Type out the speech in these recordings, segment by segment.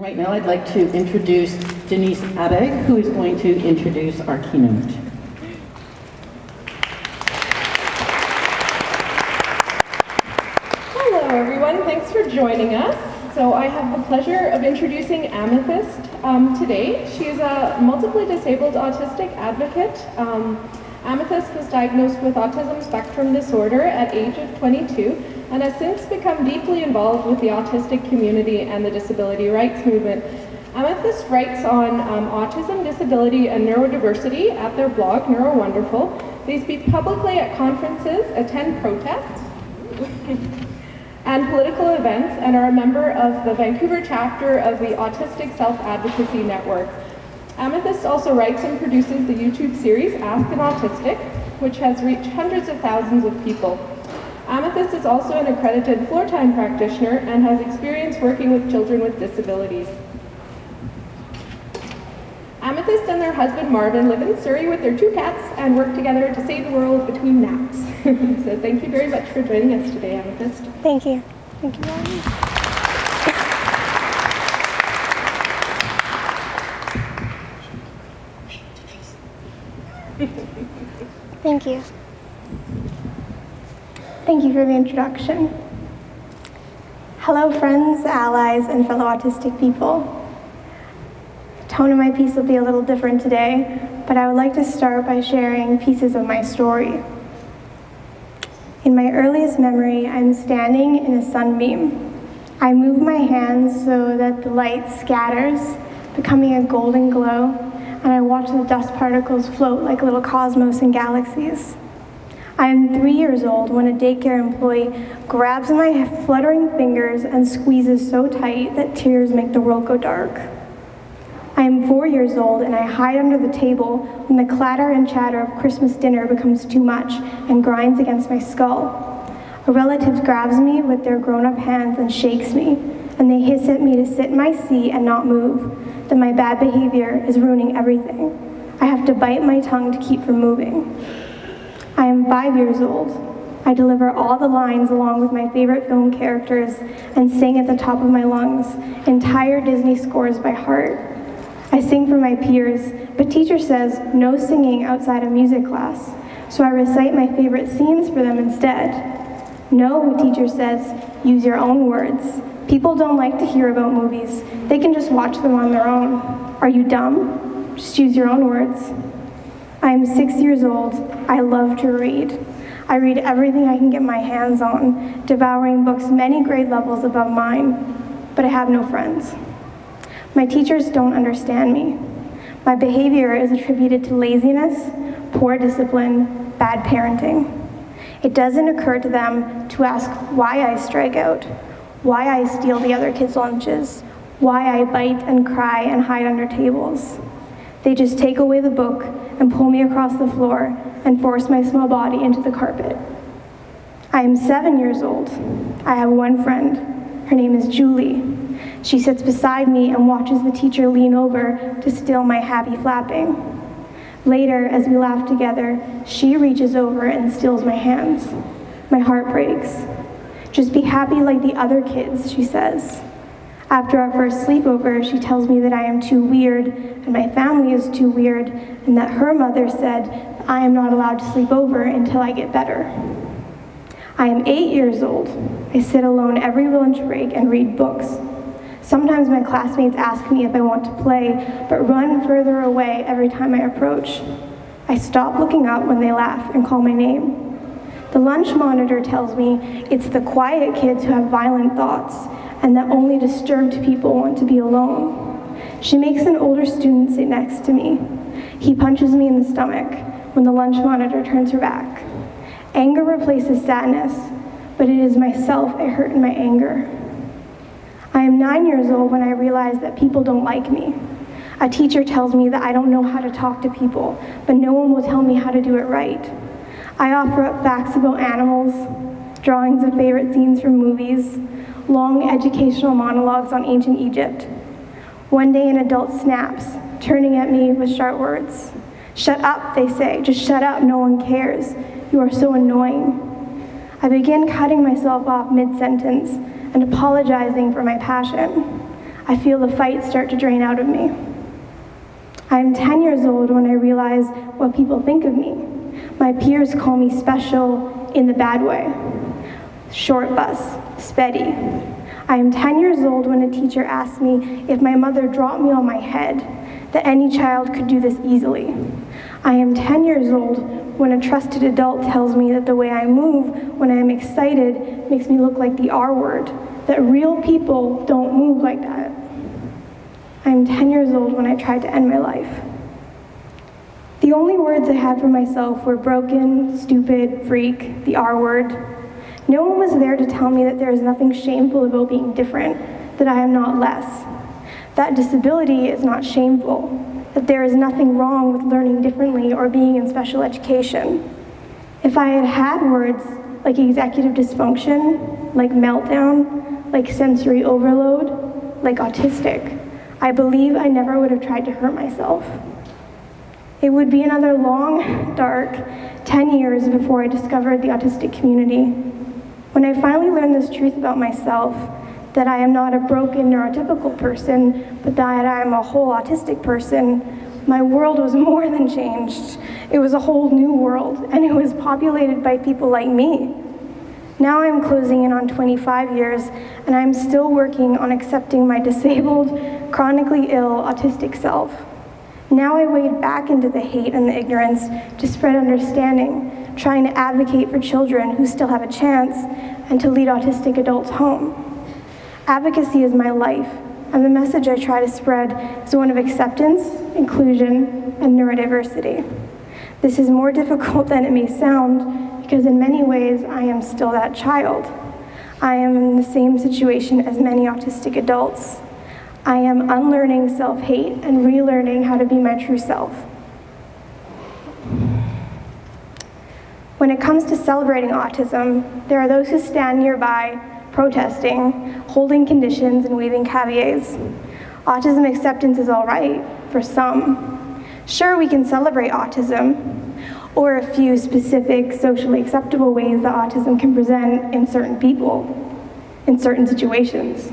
Right now, I'd like to introduce Denise Abeg, who is going to introduce our keynote. Hello, everyone. Thanks for joining us. So I have the pleasure of introducing Amythest today. She is a multiply disabled autistic advocate. Amythest was diagnosed with autism spectrum disorder at age of 22 and has since become deeply involved with the autistic community and the disability rights movement. Amythest writes on autism, disability, and neurodiversity at their blog, NeuroWonderful. They speak publicly at conferences, attend protests, and political events, and are a member of the Vancouver chapter of the Autistic Self-Advocacy Network. Amythest also writes and produces the YouTube series Ask an Autistic, which has reached hundreds of thousands of people. Amythest is also an accredited floor-time practitioner and has experience working with children with disabilities. Amythest and their husband Marvin live in Surrey with their 2 cats and work together to save the world between naps. So thank you very much for joining us today, Amythest. Thank you. Thank you, Marvin. Thank you. Thank you for the introduction. Hello, friends, allies, and fellow autistic people. The tone of my piece will be a little different today, but I would like to start by sharing pieces of my story. In my earliest memory, I'm standing in a sunbeam. I move my hands so that the light scatters, becoming a golden glow, and I watch the dust particles float like little cosmos and galaxies. I am 3 years old when a daycare employee grabs my fluttering fingers and squeezes so tight that tears make the world go dark. I am 4 years old and I hide under the table when the clatter and chatter of Christmas dinner becomes too much and grinds against my skull. A relative grabs me with their grown-up hands and shakes me, and they hiss at me to sit in my seat and not move, that my bad behavior is ruining everything. I have to bite my tongue to keep from moving. I am 5 years old. I deliver all the lines along with my favorite film characters and sing at the top of my lungs, entire Disney scores by heart. I sing for my peers, but teacher says no singing outside of music class, so I recite my favorite scenes for them instead. No, teacher says, use your own words. People don't like to hear about movies. They can just watch them on their own. Are you dumb? Just use your own words. I am 6 years old. I love to read. I read everything I can get my hands on, devouring books many grade levels above mine, but I have no friends. My teachers don't understand me. My behavior is attributed to laziness, poor discipline, bad parenting. It doesn't occur to them to ask why I strike out, why I steal the other kids' lunches, why I bite and cry and hide under tables. They just take away the book and pull me across the floor and force my small body into the carpet. I am 7 years old. I have one friend. Her name is Julie. She sits beside me and watches the teacher lean over to still my happy flapping. Later, as we laugh together, she reaches over and stills my hands. My heart breaks. Just be happy like the other kids, she says. After our first sleepover, she tells me that I am too weird, and my family is too weird, and that her mother said I am not allowed to sleep over until I get better. I am 8 years old. I sit alone every lunch break and read books. Sometimes my classmates ask me if I want to play, but run further away every time I approach. I stop looking up when they laugh and call my name. The lunch monitor tells me it's the quiet kids who have violent thoughts, and that only disturbed people want to be alone. She makes an older student sit next to me. He punches me in the stomach when the lunch monitor turns her back. Anger replaces sadness, but it is myself I hurt in my anger. I am 9 years old when I realize that people don't like me. A teacher tells me that I don't know how to talk to people, but no one will tell me how to do it right. I offer up facts about animals, drawings of favorite scenes from movies, long educational monologues on ancient Egypt. One day an adult snaps, turning at me with sharp words. Shut up, they say, just shut up, no one cares. You are so annoying. I begin cutting myself off mid-sentence and apologizing for my passion. I feel the fight start to drain out of me. I'm 10 years old when I realize what people think of me. My peers call me special in the bad way. Short bus, speddy. I am 10 years old when a teacher asked me if my mother dropped me on my head, that any child could do this easily. I am 10 years old when a trusted adult tells me that the way I move when I am excited makes me look like the R word, that real people don't move like that. I am 10 years old when I tried to end my life. The only words I had for myself were broken, stupid, freak, the R word. No one was there to tell me that there is nothing shameful about being different, that I am not less, that disability is not shameful, that there is nothing wrong with learning differently or being in special education. If I had had words like executive dysfunction, like meltdown, like sensory overload, like autistic, I believe I never would have tried to hurt myself. It would be another long, dark 10 years before I discovered the autistic community. When I finally learned this truth about myself, that I am not a broken neurotypical person, but that I am a whole autistic person, my world was more than changed. It was a whole new world, and it was populated by people like me. Now I'm closing in on 25 years, and I'm still working on accepting my disabled, chronically ill, autistic self. Now I wade back into the hate and the ignorance to spread understanding, trying to advocate for children who still have a chance and to lead autistic adults home. Advocacy is my life, and the message I try to spread is one of acceptance, inclusion, and neurodiversity. This is more difficult than it may sound because in many ways I am still that child. I am in the same situation as many autistic adults. I am unlearning self-hate and relearning how to be my true self. When it comes to celebrating autism, there are those who stand nearby, protesting, holding conditions, and waving caveats. Autism acceptance is all right, for some. Sure, we can celebrate autism, or a few specific socially acceptable ways that autism can present in certain people, in certain situations.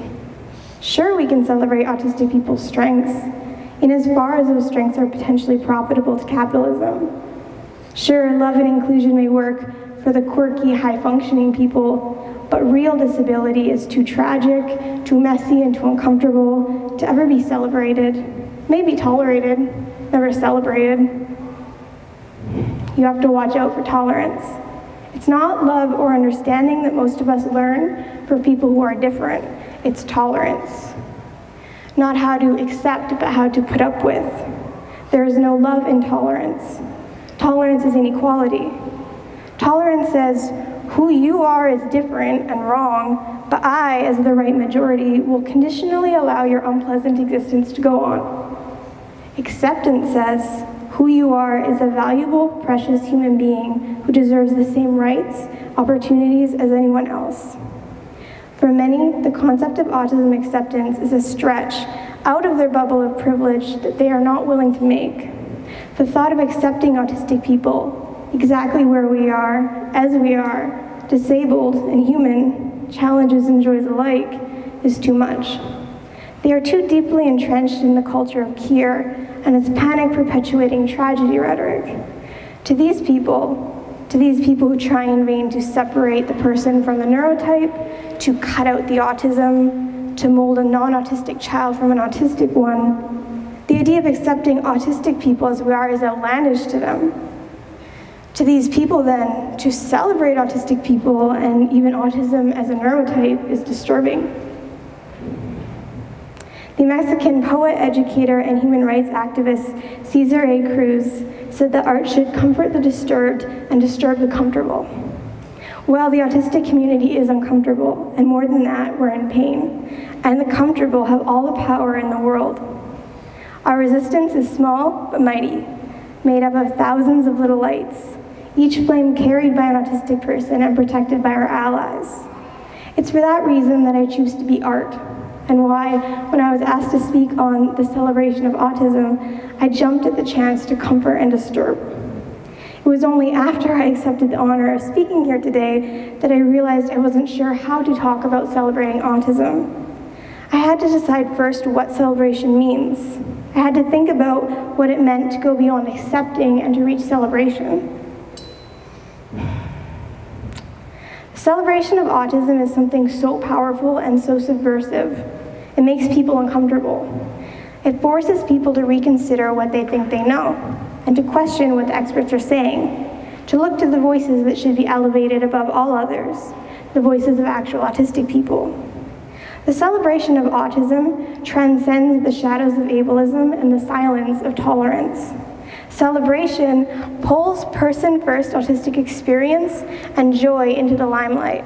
Sure, we can celebrate autistic people's strengths, in as far as those strengths are potentially profitable to capitalism. Sure, love and inclusion may work for the quirky, high-functioning people, but real disability is too tragic, too messy, and too uncomfortable to ever be celebrated, maybe tolerated, never celebrated. You have to watch out for tolerance. It's not love or understanding that most of us learn for people who are different. It's tolerance. Not how to accept, but how to put up with. There is no love in tolerance. Tolerance is inequality. Tolerance says, who you are is different and wrong, but I, as the right majority, will conditionally allow your unpleasant existence to go on. Acceptance says, who you are is a valuable, precious human being who deserves the same rights, opportunities as anyone else. For many, the concept of autism acceptance is a stretch out of their bubble of privilege that they are not willing to make. The thought of accepting autistic people exactly where we are, as we are, disabled and human, challenges and joys alike, is too much. They are too deeply entrenched in the culture of Kier and its panic-perpetuating tragedy rhetoric. To these people who try in vain to separate the person from the neurotype, to cut out the autism, to mold a non-autistic child from an autistic one, the idea of accepting autistic people as we are is outlandish to them. To these people then, to celebrate autistic people and even autism as a neurotype is disturbing. The Mexican poet, educator, and human rights activist Cesar A. Cruz said that art should comfort the disturbed and disturb the comfortable. Well, the autistic community is uncomfortable, and more than that, we're in pain. And the comfortable have all the power in the world. Our resistance is small but mighty, made up of thousands of little lights, each flame carried by an autistic person and protected by our allies. It's for that reason that I choose to be art, and why, when I was asked to speak on the celebration of autism, I jumped at the chance to comfort and disturb. It was only after I accepted the honor of speaking here today that I realized I wasn't sure how to talk about celebrating autism. I had to decide first what celebration means. I had to think about what it meant to go beyond accepting and to reach celebration. Celebration of autism is something so powerful and so subversive. It makes people uncomfortable. It forces people to reconsider what they think they know and to question what the experts are saying, to look to the voices that should be elevated above all others, the voices of actual autistic people. The celebration of autism transcends the shadows of ableism and the silence of tolerance. Celebration pulls person-first autistic experience and joy into the limelight.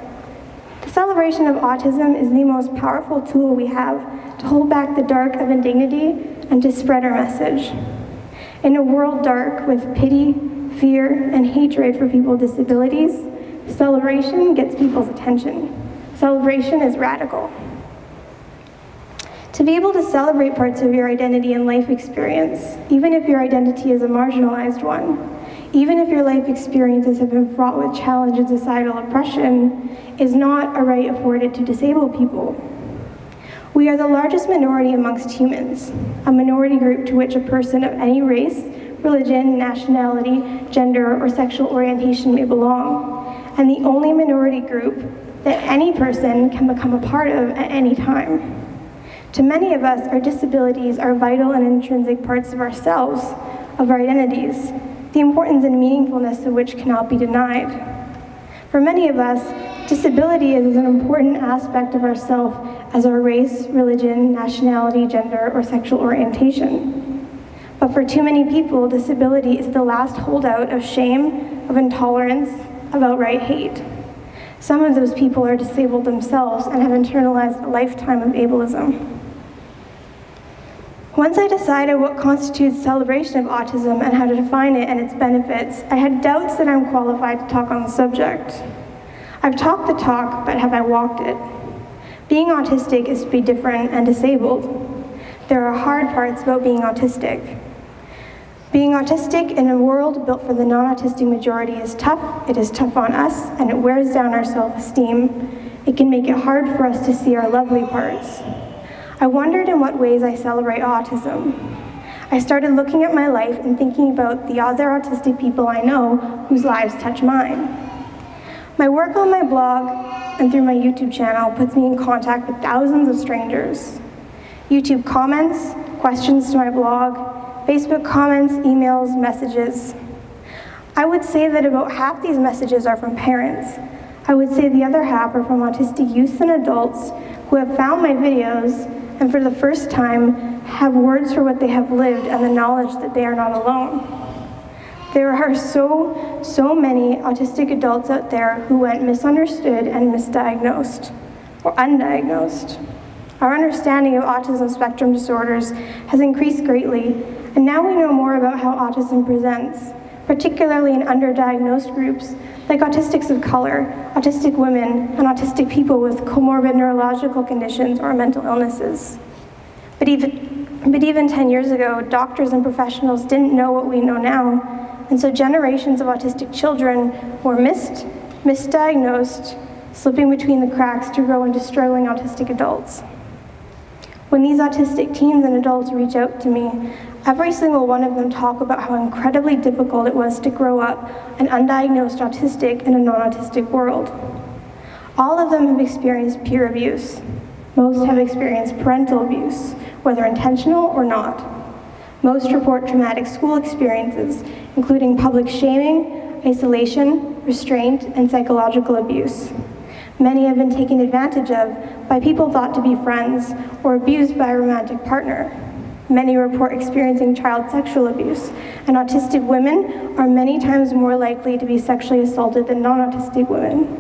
The celebration of autism is the most powerful tool we have to hold back the dark of indignity and to spread our message. In a world dark with pity, fear, and hatred for people with disabilities, celebration gets people's attention. Celebration is radical. To be able to celebrate parts of your identity and life experience, even if your identity is a marginalized one, even if your life experiences have been fraught with challenge and societal oppression, is not a right afforded to disabled people. We are the largest minority amongst humans, a minority group to which a person of any race, religion, nationality, gender, or sexual orientation may belong, and the only minority group that any person can become a part of at any time. To many of us, our disabilities are vital and intrinsic parts of ourselves, of our identities, the importance and meaningfulness of which cannot be denied. For many of us, disability is an important aspect of ourself as our race, religion, nationality, gender, or sexual orientation. But for too many people, disability is the last holdout of shame, of intolerance, of outright hate. Some of those people are disabled themselves and have internalized a lifetime of ableism. Once I decided what constitutes celebration of autism and how to define it and its benefits, I had doubts that I'm qualified to talk on the subject. I've talked the talk, but have I walked it? Being autistic is to be different and disabled. There are hard parts about being autistic. Being autistic in a world built for the non-autistic majority is tough. It is tough on us, and it wears down our self-esteem. It can make it hard for us to see our lovely parts. I wondered in what ways I celebrate autism. I started looking at my life and thinking about the other autistic people I know whose lives touch mine. My work on my blog and through my YouTube channel puts me in contact with thousands of strangers. YouTube comments, questions to my blog, Facebook comments, emails, messages. I would say that about half these messages are from parents. I would say the other half are from autistic youth and adults who have found my videos and for the first time have words for what they have lived and the knowledge that they are not alone. There are so many autistic adults out there who went misunderstood and misdiagnosed or undiagnosed. Our understanding of autism spectrum disorders has increased greatly, and now we know more about how autism presents, particularly in underdiagnosed groups like autistics of color, autistic women, and autistic people with comorbid neurological conditions or mental illnesses. But even 10 years ago, doctors and professionals didn't know what we know now, and so generations of autistic children were misdiagnosed, slipping between the cracks to grow into struggling autistic adults. When these autistic teens and adults reach out to me, every single one of them talk about how incredibly difficult it was to grow up an undiagnosed autistic in a non-autistic world. All of them have experienced peer abuse. Most have experienced parental abuse, whether intentional or not. Most report traumatic school experiences, including public shaming, isolation, restraint, and psychological abuse. Many have been taken advantage of by people thought to be friends or abused by a romantic partner. Many report experiencing child sexual abuse, and autistic women are many times more likely to be sexually assaulted than non-autistic women.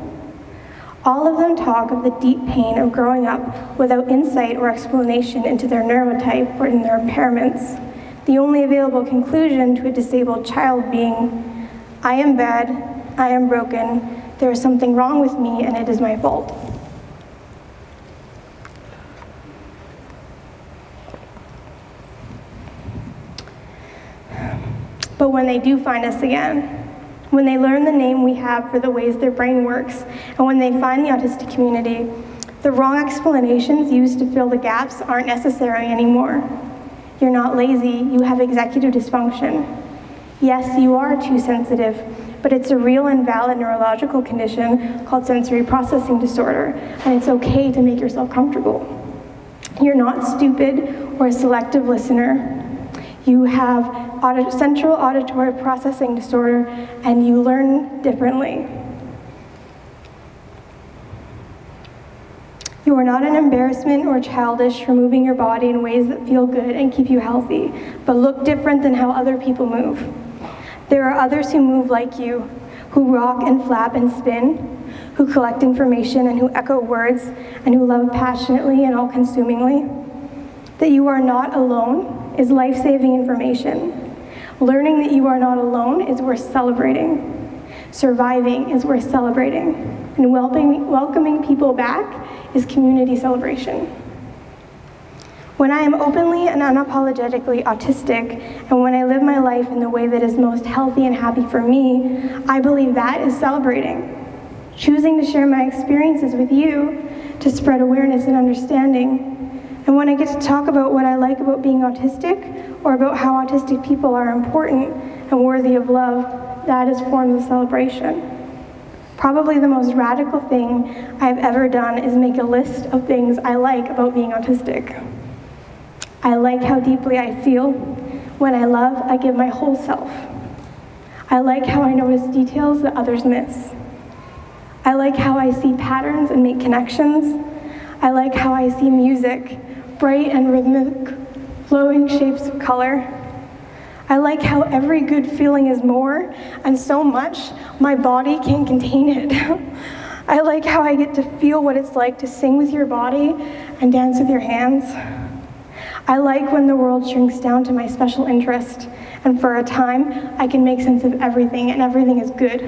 All of them talk of the deep pain of growing up without insight or explanation into their neurotype or in their impairments. The only available conclusion to a disabled child being, I am bad, I am broken, there is something wrong with me and it is my fault. But when they do find us again, when they learn the name we have for the ways their brain works, and when they find the autistic community, The wrong explanations used to fill the gaps aren't necessary anymore. You're not lazy, you have executive dysfunction. Yes, you are too sensitive, but it's a real and valid neurological condition called sensory processing disorder, and it's okay to make yourself comfortable. You're not stupid or a selective listener. You have central auditory processing disorder, and you learn differently. You are not an embarrassment or childish for moving your body in ways that feel good and keep you healthy, but look different than how other people move. There are others who move like you, who rock and flap and spin, who collect information and who echo words, and who love passionately and all-consumingly. That you are not alone is life-saving information. Learning that you are not alone is worth celebrating. Surviving is worth celebrating. And welcoming people back is community celebration. When I am openly and unapologetically autistic, and when I live my life in the way that is most healthy and happy for me, I believe that is celebrating. Choosing to share my experiences with you to spread awareness and understanding. And when I get to talk about what I like about being autistic, or about how autistic people are important and worthy of love, that is forms of celebration. Probably the most radical thing I've ever done is make a list of things I like about being autistic. I like how deeply I feel. When I love, I give my whole self. I like how I notice details that others miss. I like how I see patterns and make connections. I like how I see music, bright and rhythmic, flowing shapes of color. I like how every good feeling is more, and so much, my body can't contain it. I like how I get to feel what it's like to sing with your body and dance with your hands. I like when the world shrinks down to my special interest, and for a time, I can make sense of everything, and everything is good.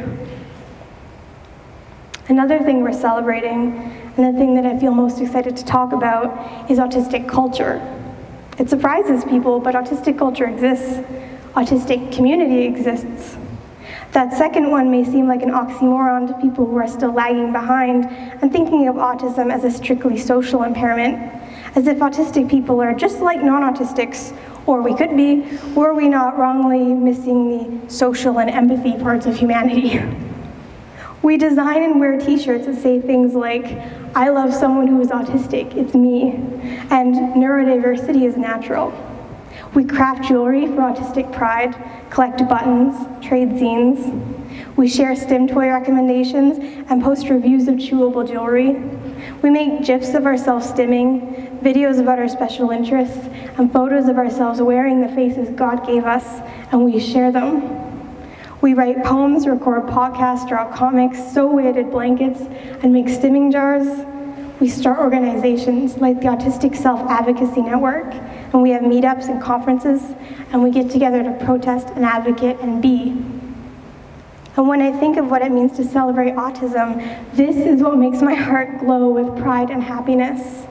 Another thing we're celebrating, and the thing that I feel most excited to talk about, is autistic culture. It surprises people, but autistic culture exists. Autistic community exists. That second one may seem like an oxymoron to people who are still lagging behind and thinking of autism as a strictly social impairment, as if autistic people are just like non-autistics, or we could be, were we not wrongly missing the social and empathy parts of humanity. We design and wear t-shirts that say things like, I love someone who is autistic, it's me, and neurodiversity is natural. We craft jewelry for autistic pride, collect buttons, trade zines. We share STEM toy recommendations and post reviews of chewable jewelry. We make GIFs of ourselves stimming, videos about our special interests, and photos of ourselves wearing the faces God gave us, and we share them. We write poems, record podcasts, draw comics, sew weighted blankets, and make stimming jars. We start organizations like the Autistic Self-Advocacy Network, and we have meetups and conferences, and we get together to protest and advocate and be. And when I think of what it means to celebrate autism, this is what makes my heart glow with pride and happiness.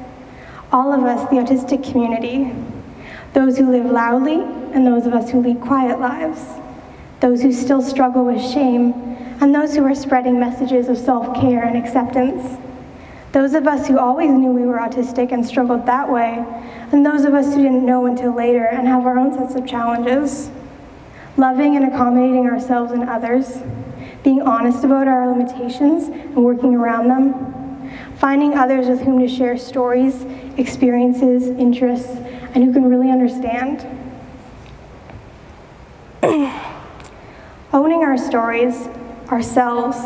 All of us, the autistic community, those who live loudly and those of us who lead quiet lives, those who still struggle with shame, and those who are spreading messages of self-care and acceptance. Those of us who always knew we were autistic and struggled that way, and those of us who didn't know until later and have our own sets of challenges. Loving and accommodating ourselves and others, being honest about our limitations and working around them, finding others with whom to share stories, experiences, interests, and who can really understand. Owning our stories, ourselves,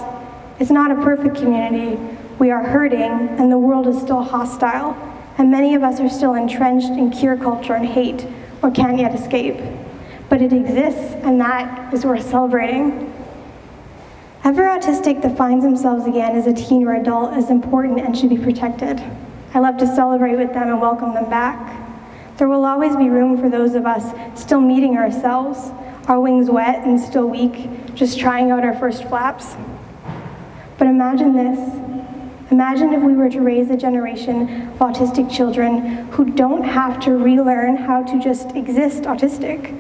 is not a perfect community. We are hurting, and the world is still hostile, and many of us are still entrenched in cure culture and hate, or can't yet escape. But it exists, and that is worth celebrating. Every autistic that finds themselves again as a teen or adult is important and should be protected. I love to celebrate with them and welcome them back. There will always be room for those of us still meeting ourselves, our wings wet and still weak, just trying out our first flaps. But imagine this. Imagine if we were to raise a generation of autistic children who don't have to relearn how to just exist autistic,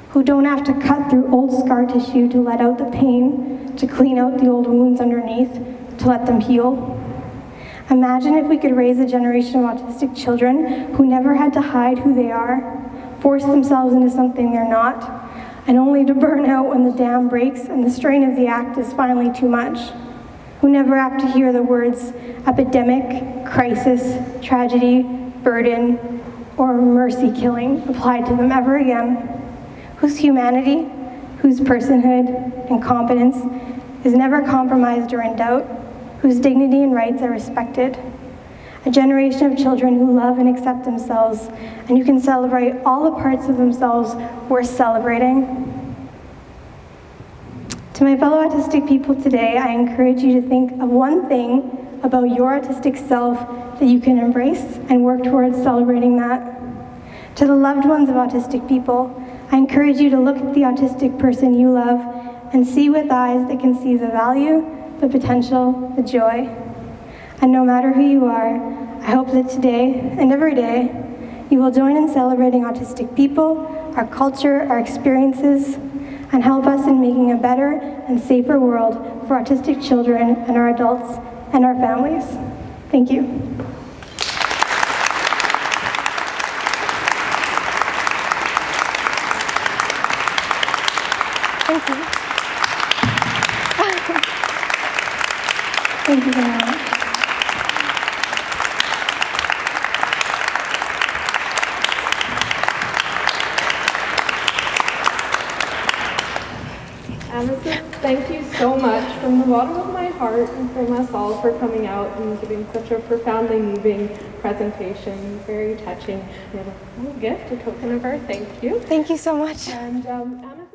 who don't have to cut through old scar tissue to let out the pain, to clean out the old wounds underneath, to let them heal. Imagine if we could raise a generation of autistic children who never had to hide who they are, force themselves into something they're not, and only to burn out when the dam breaks and the strain of the act is finally too much. Who never have to hear the words epidemic, crisis, tragedy, burden, or mercy killing applied to them ever again. Whose humanity, whose personhood and competence is never compromised or in doubt, whose dignity and rights are respected. A generation of children who love and accept themselves and who can celebrate all the parts of themselves worth celebrating. To my fellow autistic people today, I encourage you to think of one thing about your autistic self that you can embrace and work towards celebrating that. To the loved ones of autistic people, I encourage you to look at the autistic person you love and see with eyes that can see the value, the potential, the joy. And no matter who you are, I hope that today and every day, you will join in celebrating autistic people, our culture, our experiences, and help us in making a better and safer world for autistic children and our adults and our families. Thank you. Thank you. Thank you very much. Amythest, thank you so much from the bottom of my heart and from us all for coming out and giving such a profoundly moving presentation, very touching. We have a little gift, a token of our thank you. Thank you so much. And Amythest,